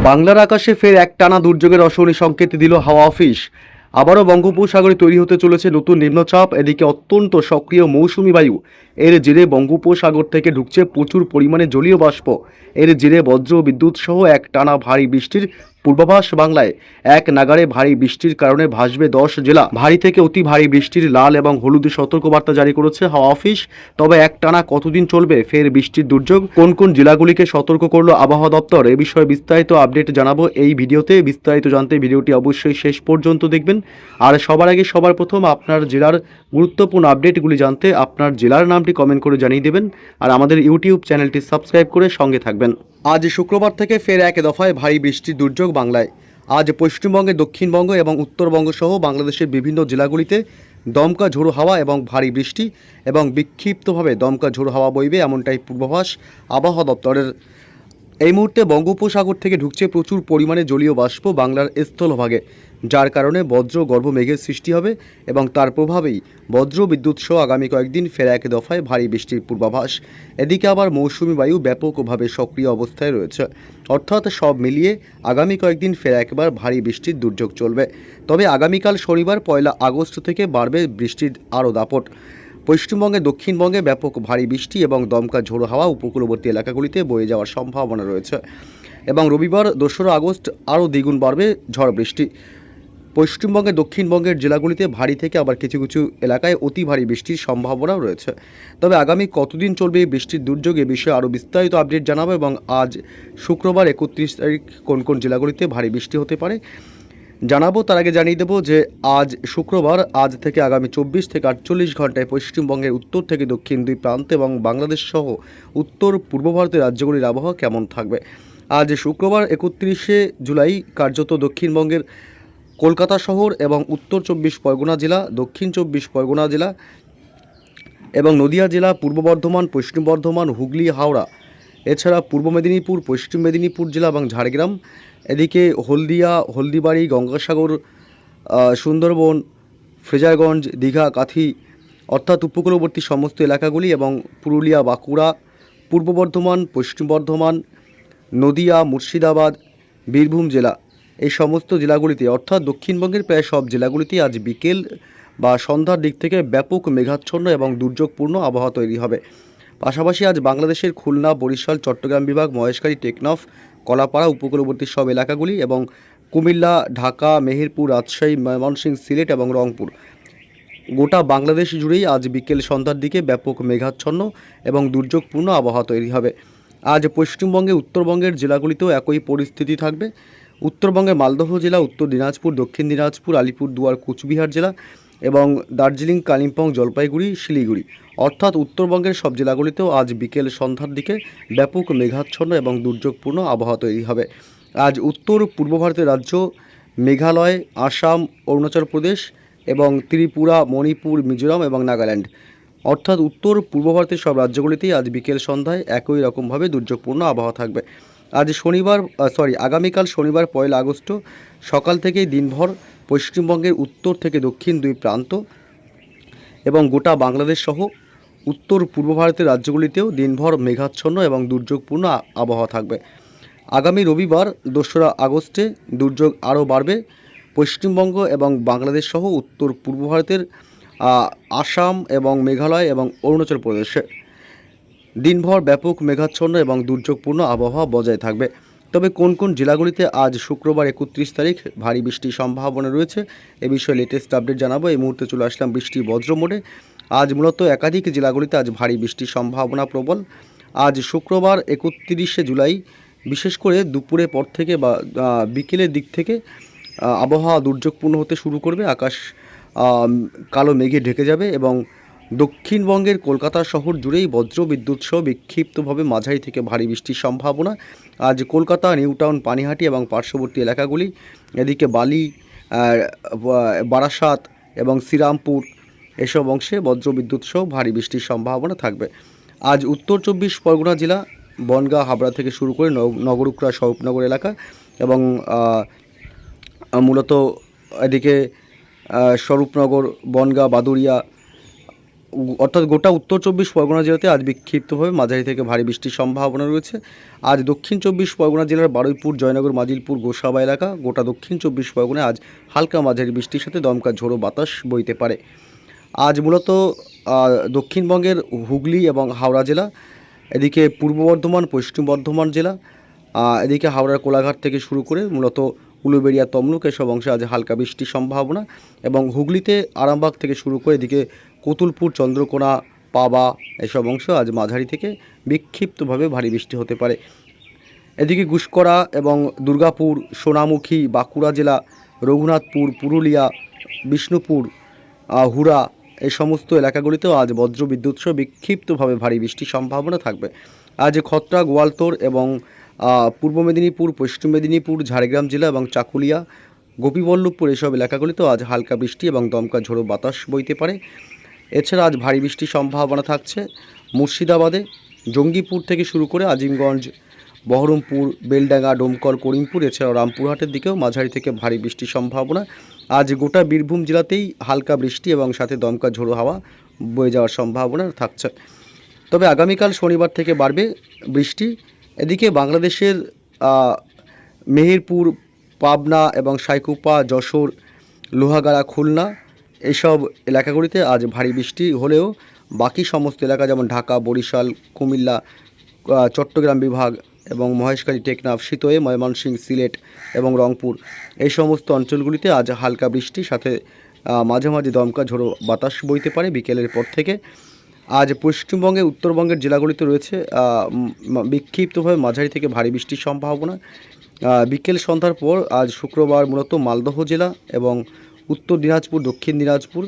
বাংলার আকাশে ফের একটানা দুর্যোগের অশনি সংকেত দিল হাওয়া অফিস। আবারও বঙ্গোপসাগরে তৈরি হতে চলেছে নতুন নিম্নচাপ। এদিকে অত্যন্ত সক্রিয় মৌসুমি বায়ু, এর জেরে বঙ্গোপসাগর থেকে ঢুকছে প্রচুর পরিমাণে জলীয় বাষ্প। এর জেরে বজ্র বিদ্যুৎ সহ একটানা ভারী বৃষ্টির পূর্বাভাস বাংলায়। এক নাগাড়ে ভারী বৃষ্টির কারণে ভাসবে 10 জেলা। ভারী থেকে অতি ভারী বৃষ্টির লাল এবং হলুদ সতর্কবার্তা জারি করেছে হাওয়া অফিস। তবে একটানা কতদিন চলবে ফের বৃষ্টির দুর্যোগ, কোন কোন জেলাগুলিকে সতর্ক করলো আবহাওয়া দপ্তর, এ বিষয়ে বিস্তারিত আপডেট জানাবো এই ভিডিওতে। বিস্তারিত জানতে ভিডিওটি অবশ্যই শেষ পর্যন্ত দেখবেন। আর সবার আগে সবার প্রথম আপনার জেলার গুরুত্বপূর্ণ আপডেটগুলি জানতে আপনার জেলার নামটি কমেন্ট করে জানিয়ে দেবেন। আর আমাদের ইউটিউব চ্যানেলটি সাবস্ক্রাইব করে সঙ্গে থাকবেন। আজ শুক্রবার থেকে ফের এক দফায় ভারী বৃষ্টির দুর্যোগ বাংলায়। আজ পশ্চিমবঙ্গে, দক্ষিণবঙ্গ এবং উত্তরবঙ্গ সহ বাংলাদেশের বিভিন্ন জেলাগুলিতে দমকা ঝোড়ো হাওয়া এবং ভারী বৃষ্টি এবং বিক্ষিপ্তভাবে দমকা ঝোড়ো হাওয়া বইবে, এমনটাই পূর্বাভাস আবহাওয়া দপ্তরের। এই মুহূর্তে বঙ্গোপসাগর থেকে ঢুকছে প্রচুর পরিমাণে জলীয় বাষ্প বাংলার স্থলভাগে, যার কারণে বজ্র গর্ভ মেঘের সৃষ্টি হবে এবং তার প্রভাবেই বজ্র বিদ্যুৎ সহ আগামী কয়েকদিন ফের এক দফায় ভারী বৃষ্টির পূর্বাভাস। এদিকে আবার মৌসুমি বায়ু ব্যাপকভাবে সক্রিয় অবস্থায় রয়েছে, অর্থাৎ সব মিলিয়ে আগামী কয়েকদিন ফের একবার ভারী বৃষ্টির দুর্যোগ চলবে। তবে আগামীকাল শনিবার 1 আগস্ট থেকে বাড়বে বৃষ্টির আরও দাপট। পশ্চিমবঙ্গে, দক্ষিণবঙ্গে ব্যাপক ভারী বৃষ্টি এবং দমকা ঝোড়ো হাওয়া উপকূলবর্তী এলাকাগুলিতে বয়ে যাওয়ার সম্ভাবনা রয়েছে এবং রবিবার 2 আগস্ট আরও দ্বিগুণ বাড়বে ঝড় বৃষ্টি। পশ্চিমবঙ্গে, দক্ষিণবঙ্গের জেলাগুলিতে ভারী থেকে আবার কিছু কিছু এলাকায় অতি ভারী বৃষ্টির সম্ভাবনাও রয়েছে। তবে আগামী কতদিন চলবে এই বৃষ্টির দুর্যোগ, এ বিষয়ে আরও বিস্তারিত আপডেট জানাবো এবং আজ শুক্রবার 31 তারিখ কোন কোন জেলাগুলিতে ভারী বৃষ্টি হতে পারে জানাবো। তার আগে জানিয়ে দেবো যে আজ শুক্রবার, আজ থেকে আগামী 24 থেকে 48 ঘন্টায় পশ্চিমবঙ্গের উত্তর থেকে দক্ষিণ দুই প্রান্তে এবং বাংলাদেশ সহ উত্তর পূর্ব ভারতের রাজ্যগুলির আবহাওয়া কেমন থাকবে। আজ শুক্রবার 31 জুলাই কার্যত দক্ষিণবঙ্গের কলকাতা শহর এবং উত্তর 24 পরগনা জেলা, দক্ষিণ 24 পরগনা জেলা এবং নদিয়া জেলা, পূর্ব বর্ধমান, পশ্চিম বর্ধমান, হুগলি, হাওড়া, এছাড়া পূর্ব মেদিনীপুর, পশ্চিম মেদিনীপুর জেলা এবং ঝাড়গ্রাম, এদিকে হলদিয়া, হলদিবাড়ি, গঙ্গাসাগর, সুন্দরবন, ফ্রেজারগঞ্জ, দীঘা, কাথি অর্থাৎ উপকূলবর্তী সমস্ত এলাকাগুলি এবং পুরুলিয়া, বাঁকুড়া, পূর্ব বর্ধমান, পশ্চিম বর্ধমান, নদিয়া, মুর্শিদাবাদ, বীরভূম জেলা, এই সমস্ত জেলাগুলিতে অর্থাৎ দক্ষিণবঙ্গের প্রায় সব জেলাগুলিতেই আজ বিকেল বা সন্ধ্যার দিক থেকে ব্যাপক মেঘাচ্ছন্ন এবং দুর্যোগপূর্ণ আবহাওয়া তৈরি হবে। পাশাপাশি আজ বাংলাদেশের খুলনা, বরিশাল, চট্টগ্রাম বিভাগ, মহেশখালী, টেকনাফ, কলাপাড়া, উপকূলবর্তী সব এলাকাগুলি এবং কুমিল্লা, ঢাকা, মেহেরপুর, রাজশাহী, ময়মনসিংহ, সিলেট এবং রংপুর, গোটা বাংলাদেশ জুড়েই আজ বিকেল সন্ধ্যার দিকে ব্যাপক মেঘাচ্ছন্ন এবং দুর্যোগপূর্ণ আবহাওয়া তৈরি হবে। আজ পশ্চিমবঙ্গে, উত্তরবঙ্গের জেলাগুলিতেও একই পরিস্থিতি থাকবে। উত্তরবঙ্গে মালদহ জেলা, উত্তর দিনাজপুর, দক্ষিণ দিনাজপুর, আলিপুরদুয়ার, কুচবিহার জেলা এবং দার্জিলিং, কালিম্পং, জলপাইগুড়ি, শিলিগুড়ি অর্থাৎ উত্তরবঙ্গের সব জেলাগুলিতেও আজ বিকেল সন্ধ্যার দিকে ব্যাপক মেঘাচ্ছন্ন এবং দুর্যোগপূর্ণ আবহাওয়া তৈরি হবে। আজ উত্তর পূর্ব ভারতের রাজ্য মেঘালয়, আসাম, অরুণাচল প্রদেশ এবং ত্রিপুরা, মণিপুর, মিজোরাম এবং নাগাল্যান্ড অর্থাৎ উত্তর পূর্ব ভারতের সব রাজ্যগুলিতেই আজ বিকেল সন্ধ্যায় একই রকমভাবে দুর্যোগপূর্ণ আবহাওয়া থাকবে। আজ আগামীকাল শনিবার 1 আগস্ট সকাল থেকেই দিনভর পশ্চিমবঙ্গের উত্তর থেকে দক্ষিণ দুই প্রান্ত এবং গোটা বাংলাদেশ সহ উত্তর পূর্ব ভারতের রাজ্যগুলিতেও দিনভর মেঘাচ্ছন্ন এবং দুর্যোগপূর্ণ আবহাওয়া থাকবে। আগামী রবিবার 2 আগস্টে দুর্যোগ আরও বাড়বে পশ্চিমবঙ্গ এবং বাংলাদেশ সহ উত্তর পূর্ব ভারতের আসাম এবং মেঘালয় এবং অরুণাচল প্রদেশে দিনভর ব্যাপক মেঘাচ্ছন্ন এবং দুর্যোগপূর্ণ আবহাওয়া বজায় থাকবে। তবে কোন কোন জেলাগুলিতে আজ শুক্রবার 31 তারিখ ভারী বৃষ্টির সম্ভাবনা রয়েছে, এ বিষয়ে লেটেস্ট আপডেট জানাবো। এই মুহূর্তে চলে আসলাম বৃষ্টি বজ্র মোডে। আজ মূলত একাধিক জেলাগুলিতে আজ ভারী বৃষ্টির সম্ভাবনা প্রবল। আজ শুক্রবার 31 জুলাই বিশেষ করে দুপুরের পর থেকে বা বিকেলের দিক থেকে আবহাওয়া দুর্যোগপূর্ণ হতে শুরু করবে। আকাশ কালো মেঘে ঢেকে যাবে এবং দক্ষিণবঙ্গের কলকাতা শহর জুড়েই বজ্র বিদ্যুৎ সহ বিক্ষিপ্তভাবে মাঝারি থেকে ভারী বৃষ্টির সম্ভাবনা। আজ কলকাতা, নিউ টাউন, পানিহাটি এবং পার্শ্ববর্তী এলাকাগুলি, এদিকে বালি, বারাসাত এবং শ্রীরামপুর এসব অংশে বজ্র বিদ্যুৎ সহ ভারী বৃষ্টির সম্ভাবনা থাকবে। আজ উত্তর 24 পরগনা জেলা, বনগাঁ, হাবড়া থেকে শুরু করে নগরুকরা, স্বরূপনগর এলাকা এবং মূলত এদিকে স্বরূপনগর, বনগাঁ, বাদুড়িয়া, অর্থাৎ গোটা উত্তর চব্বিশ পরগনা জেলাতে আজ বিক্ষিপ্তভাবে মাঝারি থেকে ভারী বৃষ্টির সম্ভাবনা রয়েছে। আজ দক্ষিণ চব্বিশ পরগনা জেলার বারুইপুর, জয়নগর, মাজিলপুর, গোসাবা এলাকা, গোটা দক্ষিণ চব্বিশ পরগনায় আজ হালকা মাঝারি বৃষ্টির সাথে দমকা ঝোড়ো বাতাস বইতে পারে। আজ মূলত দক্ষিণবঙ্গের হুগলি এবং হাওড়া জেলা, এদিকে পূর্ব বর্ধমান, পশ্চিম বর্ধমান জেলা, এদিকে হাওড়ার কোলাঘাট থেকে শুরু করে মূলত উলুবেড়িয়া, তমলুক এসব অংশে আজ হালকা বৃষ্টির সম্ভাবনা, এবং হুগলিতে আরামবাগ থেকে শুরু করে এদিকে কতুলপুর, চন্দ্রকোনা, পাবা এসব অংশ আজ মাঝারি থেকে বিক্ষিপ্তভাবে ভারী বৃষ্টি হতে পারে। এদিকে গুসকরা এবং দুর্গাপুর, সোনামুখী, বাঁকুড়া জেলা, রঘুনাথপুর, পুরুলিয়া, বিষ্ণুপুর, হুড়া এই সমস্ত এলাকাগুলিতেও আজ বজ্রবিদ্যুৎ সহ বিক্ষিপ্তভাবে ভারী বৃষ্টির সম্ভাবনা থাকবে। আজ খত্রা, গোয়ালতোড় এবং পূর্ব মেদিনীপুর, পশ্চিম মেদিনীপুর, ঝাড়গ্রাম জেলা এবং চাকুলিয়া, গোপীবল্লভপুর এসব এলাকাগুলিতেও আজ হালকা বৃষ্টি এবং দমকা ঝোড়ো বাতাস বইতে পারে। এছাড়া আজ ভারী বৃষ্টির সম্ভাবনা থাকছে মুর্শিদাবাদে, জঙ্গিপুর থেকে শুরু করে আজিমগঞ্জ, বহরমপুর, বেলডাঙ্গা, ডোমকল, করিমপুর, এছাড়াও রামপুরহাটের দিকেও মাঝারি থেকে ভারী বৃষ্টির সম্ভাবনা। আজ গোটা বীরভূম জেলাতেই হালকা বৃষ্টি এবং সাথে দমকা ঝোড়ো হাওয়া বয়ে যাওয়ার সম্ভাবনা থাকছে। তবে আগামীকাল শনিবার থেকে বাড়বে বৃষ্টি। এদিকে বাংলাদেশের মেহেরপুর, পাবনা এবং সাইকুপা, যশোর, লোহাগাড়া, খুলনা এইসব এলাকাগুলিতে আজ ভারী বৃষ্টি হলেও বাকি সমস্ত এলাকা যেমন ঢাকা, বরিশাল, কুমিল্লা, চট্টগ্রাম বিভাগ এবং মহেশখালী, টেকনাফ, সিতোয়ে, ময়মনসিংহ, সিলেট এবং রংপুর এই সমস্ত অঞ্চলগুলিতে আজ হালকা বৃষ্টির সাথে মাঝে মাঝে দমকা ঝোড়ো বাতাস বইতে পারে বিকেলের পর থেকে। আজ পশ্চিমবঙ্গে উত্তরবঙ্গের জেলাগুলিতে রয়েছে বিক্ষিপ্তভাবে মাঝারি থেকে ভারী বৃষ্টির সম্ভাবনা। বিকেল সন্ধ্যার পর আজ শুক্রবার মূলত মালদহ জেলা এবং উত্তর দিনাজপুর, দক্ষিণ দিনাজপুর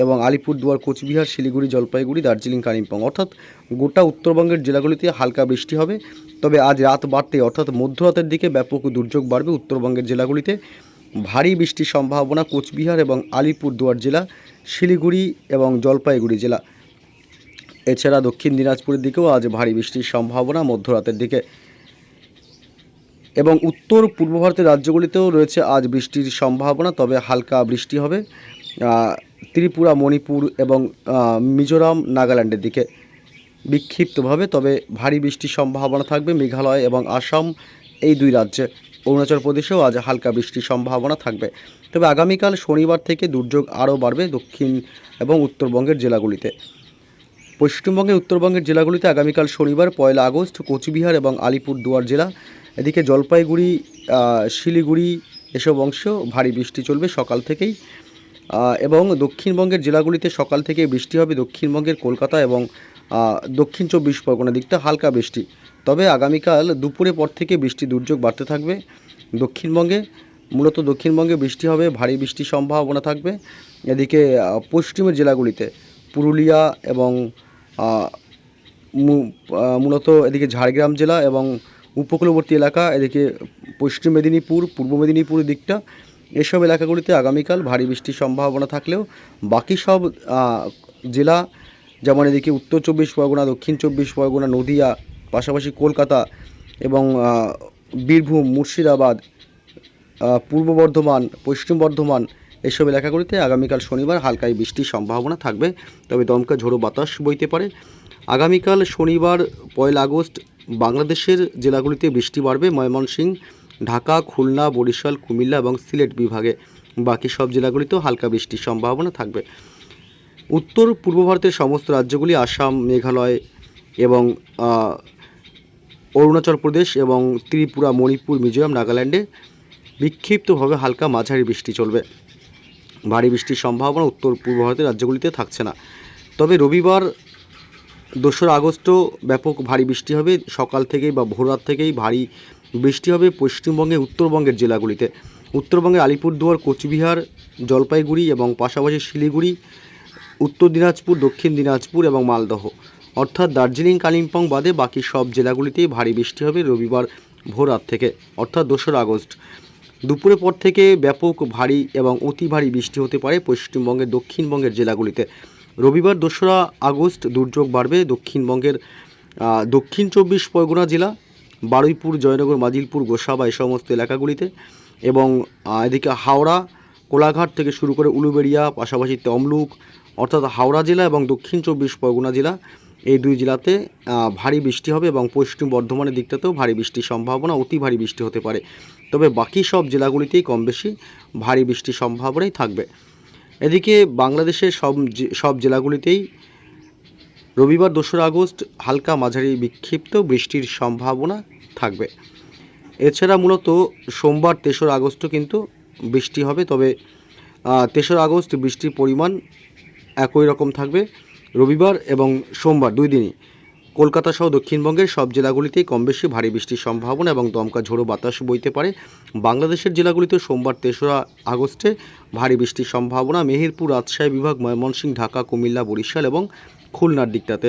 এবং আলিপুরদুয়ার, কোচবিহার, শিলিগুড়ি, জলপাইগুড়ি, দার্জিলিং, কালিম্পং অর্থাৎ গোটা উত্তরবঙ্গের জেলাগুলিতে হালকা বৃষ্টি হবে। তবে আজ রাত বাড়তে অর্থাৎ মধ্যরাতের দিকে ব্যাপক দুর্যোগ বাড়বে উত্তরবঙ্গের জেলাগুলিতে। ভারী বৃষ্টির সম্ভাবনা কোচবিহার এবং আলিপুরদুয়ার জেলা, শিলিগুড়ি এবং জলপাইগুড়ি জেলা। এছাড়া দক্ষিণ দিনাজপুরের দিকেও আজ ভারী বৃষ্টির সম্ভাবনা মধ্যরাতের দিকে, এবং উত্তর পূর্ব ভারতের রাজ্যগুলিতেও রয়েছে আজ বৃষ্টির সম্ভাবনা। তবে হালকা বৃষ্টি হবে ত্রিপুরা, মণিপুর এবং মিজোরাম, নাগাল্যান্ডের দিকে বিক্ষিপ্তভাবে। তবে ভারী বৃষ্টির সম্ভাবনা থাকবে মেঘালয় এবং আসাম এই দুই রাজ্যে। অরুণাচল প্রদেশেও আজ হালকা বৃষ্টির সম্ভাবনা থাকবে। তবে আগামীকাল শনিবার থেকে দুর্যোগ আরও বাড়বে দক্ষিণ এবং উত্তরবঙ্গের জেলাগুলিতে। পশ্চিমবঙ্গের উত্তরবঙ্গের জেলাগুলিতে আগামীকাল শনিবার 1 আগস্ট কোচবিহার এবং আলিপুরদুয়ার জেলা, এদিকে জলপাইগুড়ি, শিলিগুড়ি এসব অংশ ভারী বৃষ্টি চলবে সকাল থেকেই, এবং দক্ষিণবঙ্গের জেলাগুলিতে সকাল থেকে বৃষ্টি হবে। দক্ষিণবঙ্গের কলকাতা এবং দক্ষিণ চব্বিশ পরগনা দিকটা হালকা বৃষ্টি। তবে আগামীকাল দুপুরের পর থেকে বৃষ্টি দুর্যোগ বাড়তে থাকবে দক্ষিণবঙ্গে। মূলত দক্ষিণবঙ্গে বৃষ্টি হবে, ভারী বৃষ্টির সম্ভাবনা থাকবে। এদিকে পশ্চিমের জেলাগুলিতে পুরুলিয়া এবং মূলত এদিকে ঝাড়গ্রাম জেলা এবং উপকূলবর্তী এলাকা, এদিকে পশ্চিম মেদিনীপুর, পূর্ব মেদিনীপুর দিকটা এসব এলাকাগুলিতে আগামীকাল ভারী বৃষ্টির সম্ভাবনা থাকলেও বাকি সব জেলা যেমন এদিকে উত্তর চব্বিশ পরগনা, দক্ষিণ চব্বিশ পরগনা, নদিয়া, পাশাপাশি কলকাতা এবং বীরভূম, মুর্শিদাবাদ, পূর্ব বর্ধমান, পশ্চিম বর্ধমান এসব এলাকাগুলিতে আগামীকাল শনিবার হালকাই বৃষ্টির সম্ভাবনা থাকবে। তবে দমকা ঝোড়ো বাতাস বইতে পারে। আগামীকাল শনিবার 1 আগস্ট বাংলাদেশের জেলাগুলিতে বৃষ্টি বাড়বে ময়মনসিংহ, ঢাকা, খুলনা, বরিশাল, কুমিল্লা এবং সিলেট বিভাগে। বাকি সব জেলাগুলিতেও হালকা বৃষ্টির সম্ভাবনা থাকবে। উত্তর পূর্ব ভারতের সমস্ত রাজ্যগুলি আসাম, মেঘালয় এবং অরুণাচল প্রদেশ এবং ত্রিপুরা, মণিপুর, মিজোরাম, নাগাল্যান্ডে বিক্ষিপ্তভাবে হালকা মাঝারি বৃষ্টি চলবে। ভারী বৃষ্টির সম্ভাবনা উত্তর পূর্ব ভারতের রাজ্যগুলিতে থাকছে না। তবে রবিবার 2 আগস্টও ব্যাপক ভারী বৃষ্টি হবে সকাল থেকেই বা ভোররাত থেকেই ভারী বৃষ্টি হবে পশ্চিমবঙ্গে উত্তরবঙ্গের জেলাগুলিতে। উত্তরবঙ্গে আলিপুরদুয়ার, কোচবিহার, জলপাইগুড়ি এবং পাশাপাশি শিলিগুড়ি, উত্তর দিনাজপুর, দক্ষিণ দিনাজপুর এবং মালদহ অর্থাৎ দার্জিলিং, কালিম্পং বাদে বাকি সব জেলাগুলিতেই ভারী বৃষ্টি হবে রবিবার ভোররাত থেকে অর্থাৎ 2 আগস্ট। দুপুরের পর থেকে ব্যাপক ভারী এবং অতি ভারী বৃষ্টি হতে পারে পশ্চিমবঙ্গের দক্ষিণবঙ্গের জেলাগুলিতে। রবিবার 2 আগস্ট দুর্যোগ বাড়বে দক্ষিণবঙ্গের দক্ষিণ চব্বিশ পরগনা জেলা, বারুইপুর, জয়নগর, মাজিলপুর, গোসাবা এই সমস্ত এলাকাগুলিতে, এবং এদিকে হাওড়া, কোলাঘাট থেকে শুরু করে উলুবেড়িয়া, পাশাপাশি তমলুক, অর্থাৎ হাওড়া জেলা এবং দক্ষিণ চব্বিশ পরগনা জেলা, এই দুই জেলাতে ভারী বৃষ্টি হবে এবং পশ্চিম বর্ধমানের দিকটাতেও ভারী বৃষ্টির সম্ভাবনা, অতি ভারী বৃষ্টি হতে পারে। তবে বাকি সব জেলাগুলিতেই কম বেশি ভারী বৃষ্টির সম্ভাবনাই থাকবে। এদিকে বাংলাদেশের সব জেলাগুলিতেই রবিবার 2রা আগস্ট হালকা মাঝারি বিক্ষিপ্ত বৃষ্টির সম্ভাবনা থাকবে। এছাড়া মূলত সোমবার 3রা আগস্টও কিন্তু বৃষ্টি হবে, তবে 3রা আগস্ট বৃষ্টির পরিমাণ একই রকম থাকবে। রবিবার এবং সোমবার দুই দিনই কলকাতা সহ দক্ষিণবঙ্গের সব জেলাগুলিতেই কম বেশি ভারী বৃষ্টির সম্ভাবনা এবং দমকা ঝোড়ো বাতাস বইতে পারে। বাংলাদেশের জেলাগুলিতে সোমবার 3রা আগস্টে ভারী বৃষ্টির সম্ভাবনা মেহেরপুর, রাজশাহী বিভাগ, ময়মনসিংহ, ঢাকা, কুমিল্লা, বরিশাল এবং খুলনার দিকটাতে।